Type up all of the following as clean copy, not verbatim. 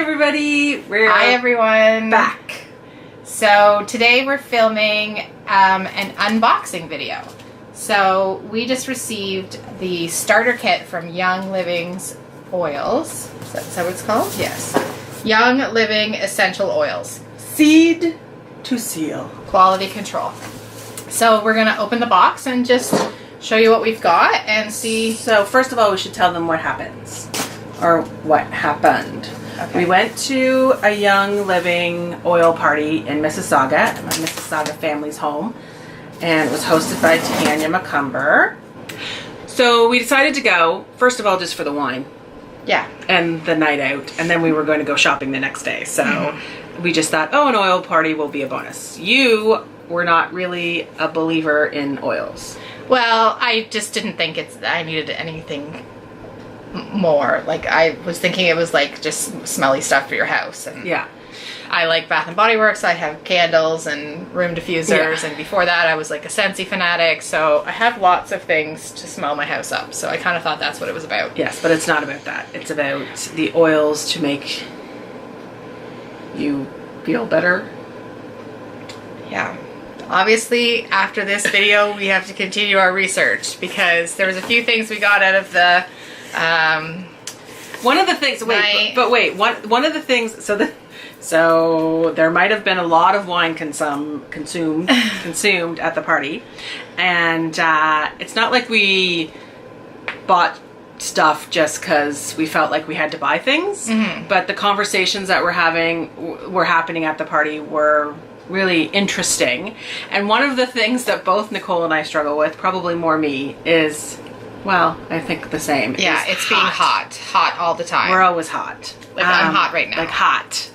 everybody. Hi everyone. Back. So today we're filming an unboxing video. So we just received the starter kit from Young Living's Oils. Is that what it's called? Yes. Young Living Essential Oils. Seed to seal. Quality control. So we're going to open the box and just show you what we've got and see. So first of all, we should tell them what happens. Or what happened. Okay. We went to a Young Living oil party in Mississauga, at my Mississauga family's home. And it was hosted by Tanya McCumber. So we decided to go, first of all, just for the wine. Yeah. And the night out. And then we were going to go shopping the next day. So we just thought, oh, an oil party will be a bonus. You were not really a believer in oils. Well, I just didn't think I needed anything more. Like, I was thinking it was like just smelly stuff for your house. And yeah. I like Bath and Body Works. I have candles and room diffusers. Yeah. And before that, I was like a Scentsy fanatic. So I have lots of things to smell my house up. So I kind of thought that's what it was about. Yes, but it's not about that. It's about the oils to make you feel better. Yeah. Obviously, after this video, we have to continue our research because there was a few things we got out of the one of the things. Wait, but wait. One of the things. So there might have been a lot of wine consumed at the party, and it's not like we bought stuff just because we felt like we had to buy things. Mm-hmm. But the conversations that were happening at the party were really interesting. And one of the things that both Nicole and I struggle with, probably more me, is, well, I think the same. Yeah, it's being hot all the time. We're always hot. Like I'm hot right now. Like hot.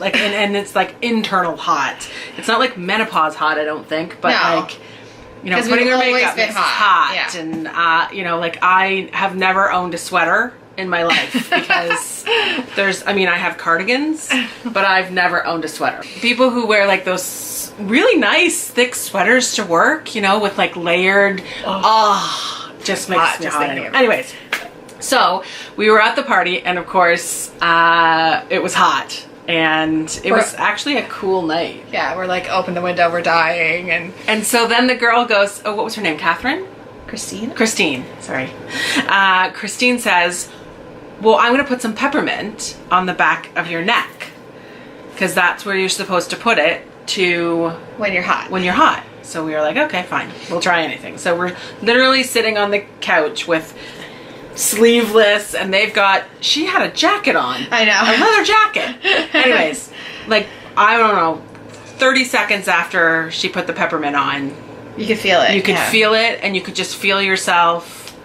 Like, and it's like internal hot. It's not like menopause hot, I don't think, but no. like, you know, putting your makeup is hot. Yeah. And, you know, like I have never owned a sweater in my life because I have cardigans, but I've never owned a sweater. People who wear like those really nice thick sweaters to work, you know, with like layered, just makes me hot. Anyways, so we were at the party and of course, it was hot. And it was actually a cool night. Yeah, we're like, open the window, we're dying. And so then the girl goes, oh, what was her name? Catherine? Christine, sorry. Christine says, well, I'm going to put some peppermint on the back of your neck. Because that's where you're supposed to put it when you're hot. So we were like, okay, fine. We'll try anything. So we're literally sitting on the couch with sleeveless, and she had a jacket on. I know. A leather jacket. Anyways, like, I don't know, 30 seconds after she put the peppermint on, you could feel it. You could feel it, and you could just feel yourself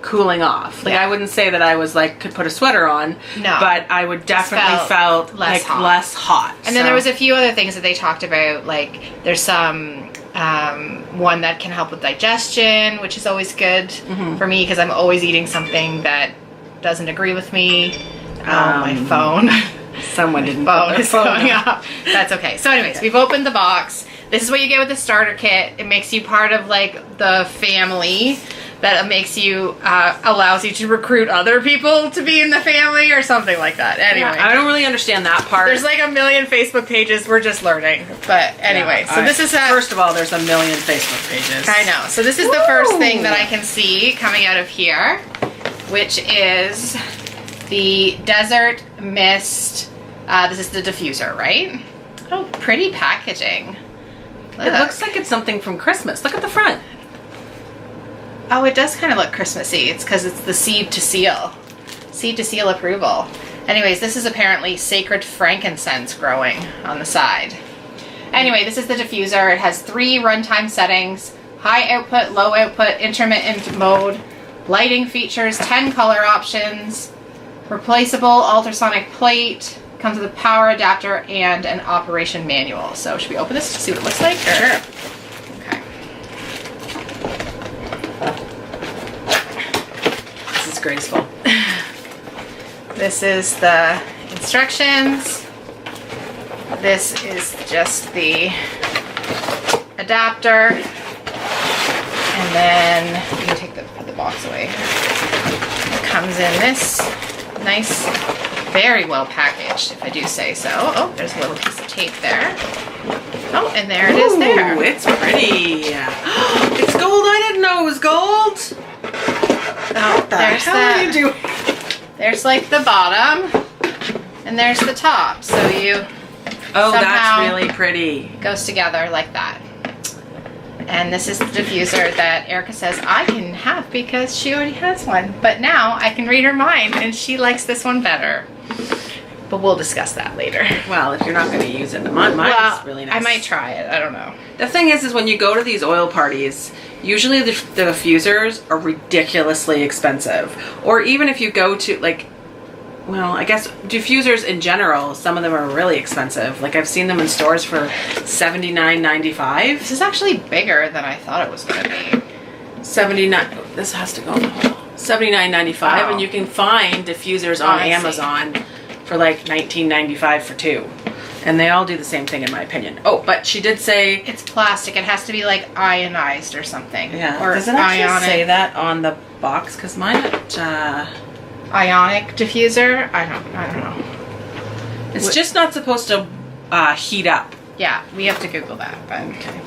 cooling off. Like, I wouldn't say that I was like, could put a sweater on. No. But I would definitely felt less hot. And then there was a few other things that they talked about, like, there's some one that can help with digestion, which is always good for me because I'm always eating something that doesn't agree with me. My phone. Someone didn't. Phone is going off. That's okay. So anyways, we've opened the box. This is what you get with the starter kit. It makes you part of like the family. That makes you, allows you to recruit other people to be in the family or something like that. Anyway. Yeah, I don't really understand that part. There's like a million Facebook pages. We're just learning. But anyway, so this is first of all, there's a million Facebook pages. I know. So this is the first thing that I can see coming out of here, which is the Desert Mist. This is the diffuser, right? Oh, pretty packaging. Look. It looks like it's something from Christmas. Look at the front. Oh, it does kind of look Christmassy. It's because it's the seed to seal. Seed to seal approval. Anyways, this is apparently sacred frankincense growing on the side. Anyway, this is the diffuser. It has 3 runtime settings. High output, low output, intermittent mode, lighting features, 10 color options, replaceable ultrasonic plate, comes with a power adapter and an operation manual. So should we open this to see what it looks like? Or? Sure. Graceful. This is the instructions. This is just the adapter. And then you can put the box away. It comes in this nice very well packaged, if I do say so. Oh, there's a little piece of tape there. Oh, and there it is there. Ooh, it's pretty. It's gold. I didn't know it was gold. Oh, What the hell are you doing? There's like the bottom, and there's the top. So you Oh, somehow that's really pretty. goes together like that. And this is the diffuser that Erica says I can have because she already has one. But now I can read her mind, and she likes this one better. But we'll discuss that later. Well, if you're not going to use it, mine's really nice. I might try it. I don't know. The thing is when you go to these oil parties, usually the diffusers are ridiculously expensive. Or even if you go to, like, well, I guess diffusers in general, some of them are really expensive. Like, I've seen them in stores for $79.95. This is actually bigger than I thought it was going to be. $79. This has to go in the hole. $79.95, Oh. and you can find diffusers on I see. Amazon for like $19.95 for 2. And they all do the same thing in my opinion. Oh, but she did say... It's plastic. It has to be like ionized or something. Yeah. Or Does it actually ionic. say that on the box? Because mine... Ionic diffuser? I don't know. it's just not supposed to heat up. Yeah, we have to Google that. But Okay.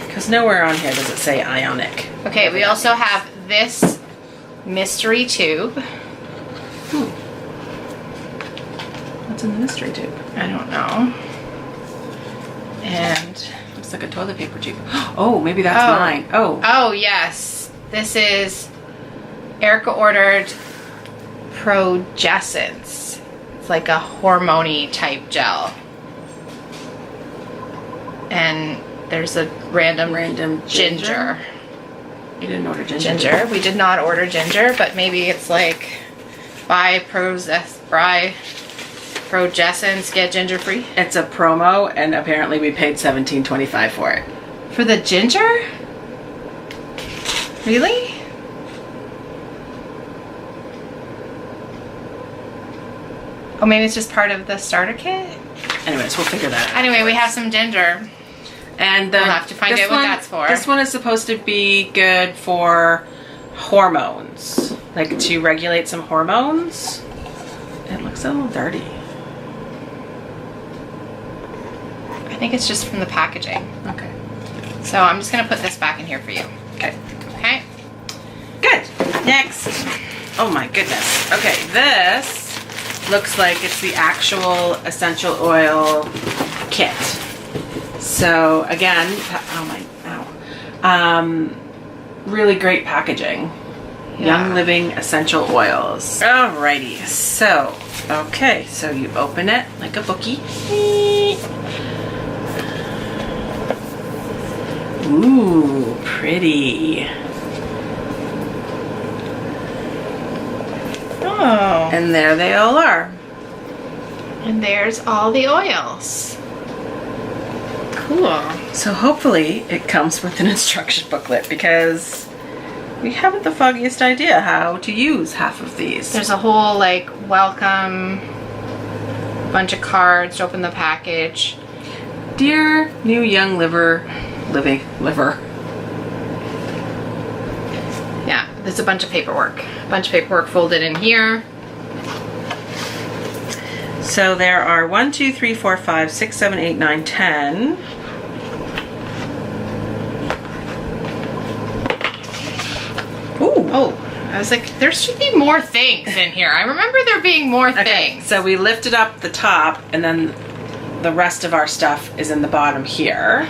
Because nowhere on here does it say ionic. okay, we also have this mystery tube. What's in the mystery tube? I don't know. And Looks like a toilet paper tube. Oh, maybe that's mine. Oh. yes, this is Erica ordered Progescence. It's like a hormone-y type gel. And there's a random ginger. You didn't order ginger. Ginger. We did not order ginger, but maybe it's like buy Progescence, get ginger free. It's a promo, and apparently we paid $17.25 for it. For the ginger? Really? Oh, maybe it's just part of the starter kit? Anyways, we'll figure that out. Anyway, we have some ginger. And We'll have to find this out what one- that's for. This one is supposed to be good for hormones, like to regulate some hormones. It looks a little dirty. I think it's just from the packaging. Okay. So I'm just going to put this back in here for you. Okay. Okay? Good. Next. Oh my goodness. Okay, this looks like it's the actual essential oil kit. So again, really great packaging. Yeah. Young Living essential oils. Alrighty. So, okay, so you open it like a bookie. Ooh, pretty. Oh. And there they all are. And there's all the oils. Cool. So hopefully it comes with an instruction booklet because we haven't the foggiest idea how to use half of these. There's a whole like welcome bunch of cards to open the package. Dear new young liver. Yeah, there's a bunch of paperwork. A bunch of paperwork folded in here. So there are 1, 2, 3, 4, 5, 6, 7, 8, 9, 10. Ooh. Oh, I was like, there should be more things in here. I remember there being more things. So we lifted up the top and then the rest of our stuff is in the bottom here.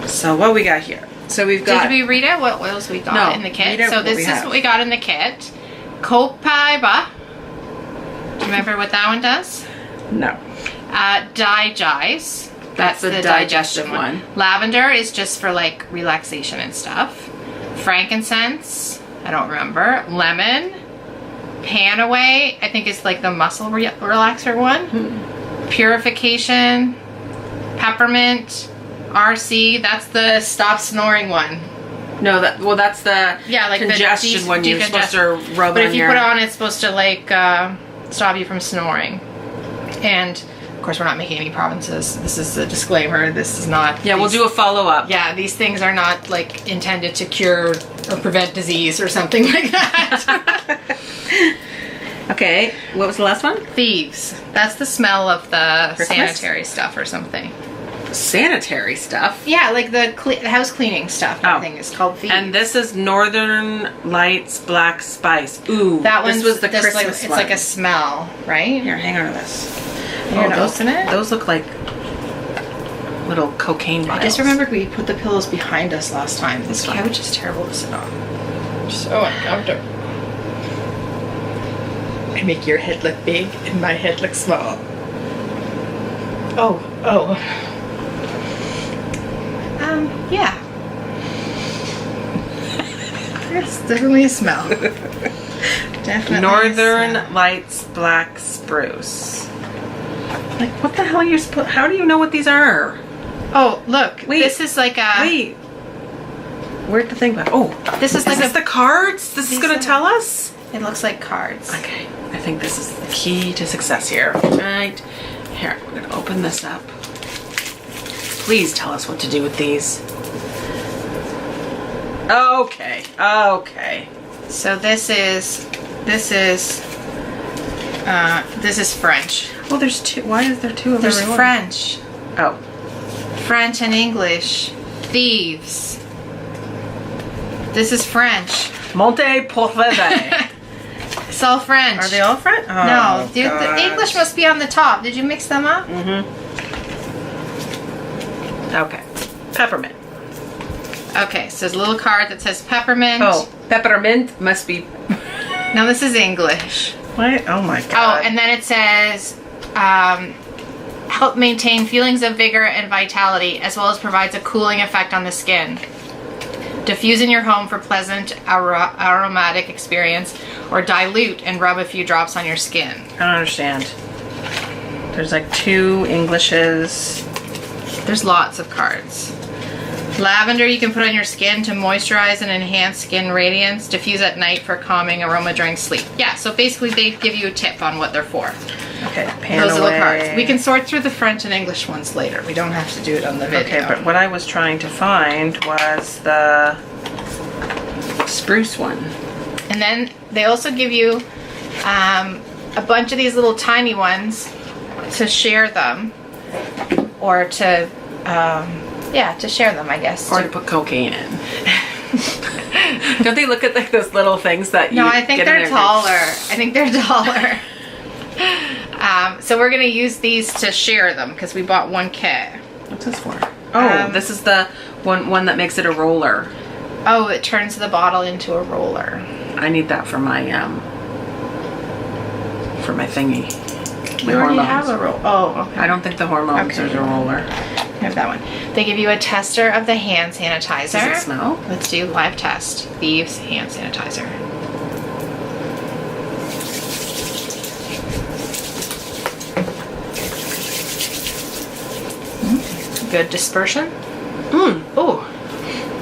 So what we got here? So we've got... Did we read out what oils we got in the kit? read out So what this we is have. what we got in the kit. Copaiba. Do you remember what that one does? No. Digize. That's the digestive one. Lavender is just for like relaxation and stuff. Frankincense, I don't remember. Lemon. Panaway, I think it's like the muscle relaxer one. Purification. Peppermint. RC, that's the stop snoring one. No, that's the Yeah, like congestion the one you're supposed to rub But on if you your... put it on, it's supposed to like stop you from snoring. And of course, we're not making any promises. This is a disclaimer. This is not. Yeah, we'll do a follow-up. Yeah, these things are not like intended to cure or prevent disease or something like that. Okay, what was the last one? Thieves. That's the smell of the Christmas? sanitary stuff or something. Sanitary stuff. Yeah, like the house cleaning stuff. Oh. I think is called Thieves. And this is Northern Lights Black Spice. Ooh, that this was the Christmas like, one. It's like a smell, right? Here, hang on to this. You're gonna open it? Those look like little cocaine vials. I just remembered we put the pillows behind us last time. This fine. couch is terrible to sit on. So uncomfortable. I make your head look big and my head look small. Oh. Yeah. It's definitely a smell. Definitely Northern Lights Black Spruce. Like, what the hell are you supposed? How do you know what these are? Oh, look. Wait. This is like a... Wait. Where'd the thing go? Oh, This is like this the cards? This is These gonna are- tell us? It looks like cards. Okay, I think this is the key to success here. Right. Here, we're gonna open this up. Please tell us what to do with these. Okay. So this is French. Well, there's two. Why is there two of There's every one? French. Oh. French and English. Thieves. This is French. Monte Porfeve. It's all French. Are they all French? Oh, No, dude, the gosh. English must be on the top. Did you mix them up? Okay. Peppermint. Okay, so there's a little card that says peppermint. Oh, peppermint must be. No, this is English. What? Oh my Oh, god. and then it says, help maintain feelings of vigor and vitality, as well as provides a cooling effect on the skin. Diffuse in your home for pleasant aromatic experience, or dilute and rub a few drops on your skin. I don't understand. There's like two Englishes. There's lots of cards. Lavender you can put on your skin to moisturize and enhance skin radiance. Diffuse at night for calming aroma during sleep. Yeah, so basically they give you a tip on what they're for. Okay, pan Those away. little cards. We can sort through the French and English ones later. We don't have to do it on the video. Okay, but what I was trying to find was the spruce one. And then they also give you a bunch of these little tiny ones to share them, or to to share them, I guess. Or to put cocaine in. Don't they look at like those little things that you No, I think get in they're there? taller. I think they're taller. So we're gonna use these to share them because we bought one kit. What's this for? Oh, this is the one that makes it a roller. Oh, it turns the bottle into a roller. I need that for my thingy. My You already hormones. have a roll. Oh, okay. I don't think the hormones Okay. is a roller. Have that one. They give you a tester of the hand sanitizer. Does it smell? Let's do live test. Thieves hand sanitizer. Good dispersion. Oh,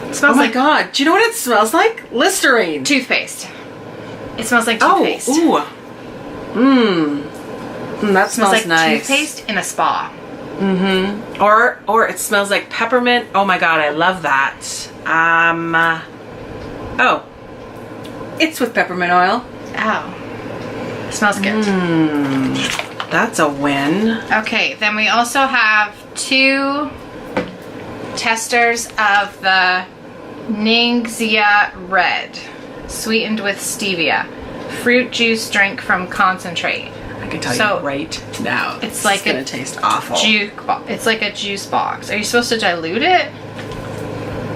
it smells Oh my like god! Do you know what it smells like? Listerine. toothpaste. It smells like Oh, toothpaste. ooh. That It smells like nice. toothpaste in a spa. Or it smells like peppermint. Oh my god, I love that. Oh, it's with peppermint oil. Oh, it smells good. That's a win. Okay, then we also have 2 testers of the Ningxia Red, sweetened with stevia. Fruit juice drink from concentrate. I can tell So, you right now. it's like gonna a taste awful. It's like a juice box. Are you supposed to dilute it?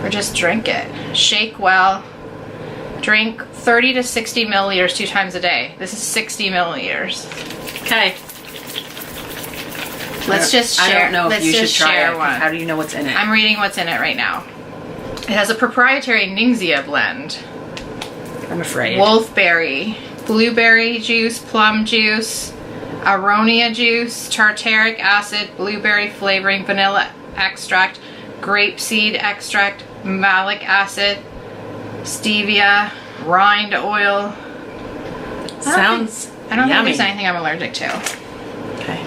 Or just drink it? Shake well. Drink 30 to 60 milliliters 2 times a day. This is 60 milliliters. Okay. Let's just share. I don't know if let's you should just try share it. one. How do you know what's in it? I'm reading what's in it right now. It has a proprietary Ningxia blend. I'm afraid. Wolfberry, blueberry juice, plum juice, aronia juice, tartaric acid, blueberry flavoring, vanilla extract, grapeseed extract, malic acid, stevia, rind oil. Sounds I don't think yummy. there's anything I'm allergic to. Okay.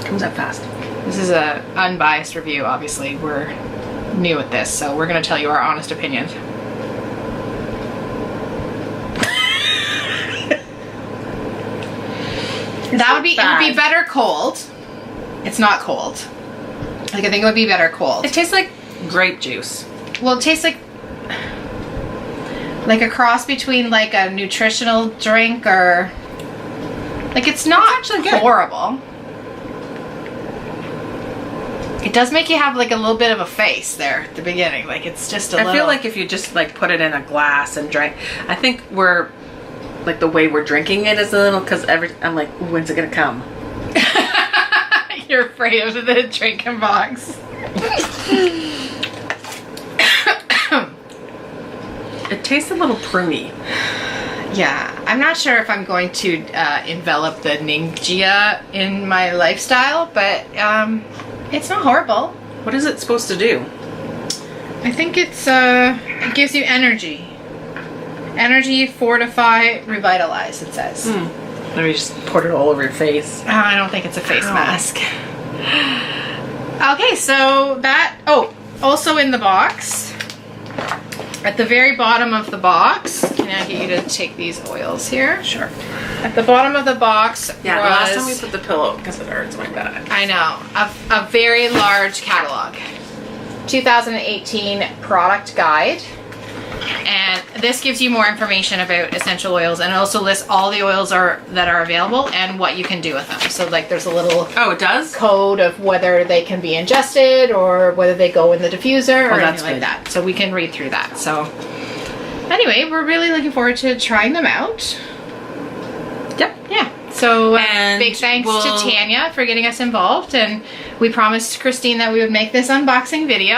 Comes up fast. This is a unbiased review, obviously. We're new at this, so we're gonna tell you our honest opinion. It would be better cold. It's not cold. Like, I think it would be better cold. It tastes like grape juice. Well, it tastes like a cross between like a nutritional drink or like it's not actually good. Horrible. It does make you have like a little bit of a face there at the beginning. Like it's just a little... I feel like if you just like put it in a glass and drank, I think we're like the way we're drinking it is a little, because I'm like, when's it gonna come? You're afraid of the drinking box. It tastes a little pruny. Yeah, I'm not sure if I'm going to envelop the Ninja in my lifestyle, but it's not horrible. What is it supposed to do? I think it gives you energy. Energy, fortify, revitalize, it says. Maybe just put it all over your face. Oh, I don't think it's a face mask. Okay, so that... Oh, also in the box, at the very bottom of the box, can I get you to take these oils here? Sure. At the bottom of the box the last time we put the pillow, because it hurts my back. I know. A very large catalog. 2018 product guide. And this gives you more information about essential oils, and it also lists all the oils that are available and what you can do with them. So like there's a little it does code of whether they can be ingested or whether they go in the diffuser or anything like that. So we can read through that. So anyway, we're really looking forward to trying them out. Yep. Yeah. So and big thanks to Tanya for getting us involved, and we promised Christine that we would make this unboxing video,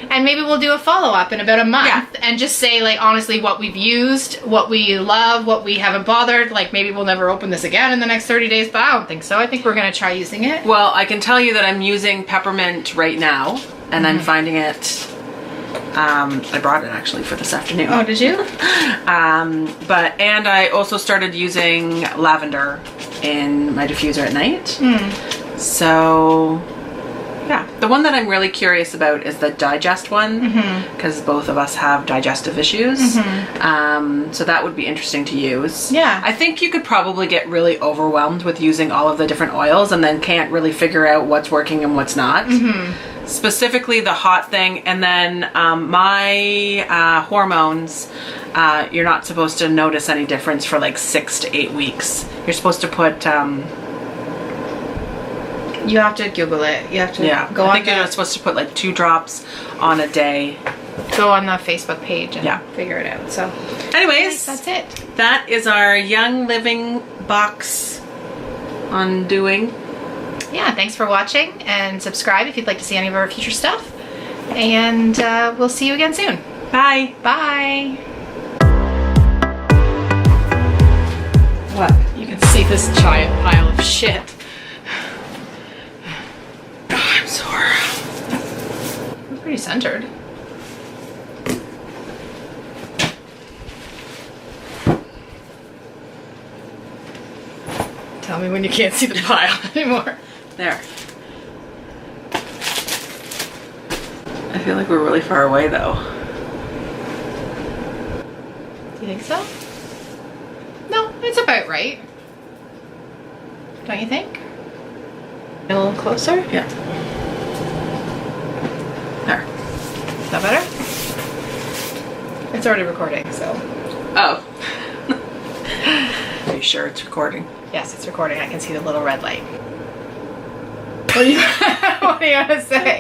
and maybe we'll do a follow-up in about a month and just say like honestly what we've used, what we love, what we haven't bothered. Like maybe we'll never open this again in the next 30 days, but I don't think so. I think we're gonna try using it. Well, I can tell you that I'm using peppermint right now, and I'm finding it. I brought it actually for this afternoon. Oh, did you? And I also started using lavender in my diffuser at night. So, yeah. The one that I'm really curious about is the digest one, because both of us have digestive issues. So that would be interesting to use. Yeah. I think you could probably get really overwhelmed with using all of the different oils and then can't really figure out what's working and what's not. Specifically the hot thing, and then my hormones, you're not supposed to notice any difference for like 6 to 8 weeks. You're supposed to put you have to Google it. You have to go I think you're supposed to put like 2 drops on a day. Go on the Facebook page and figure it out. So anyways, that's it. That is our Young Living box undoing. Yeah, thanks for watching, and subscribe if you'd like to see any of our future stuff. And we'll see you again soon. Bye. Bye. What? You can see this giant pile of shit. Oh, I'm sore. I'm pretty centered. Tell me when you can't see the pile anymore. There. I feel like we're really far away though. Do you think so? No, it's about right. Don't you think? A little closer? Yeah. There. Is that better? It's already recording, so. Oh. Are you sure it's recording? Yes, it's recording. I can see the little red light. What do you, what do you want to say?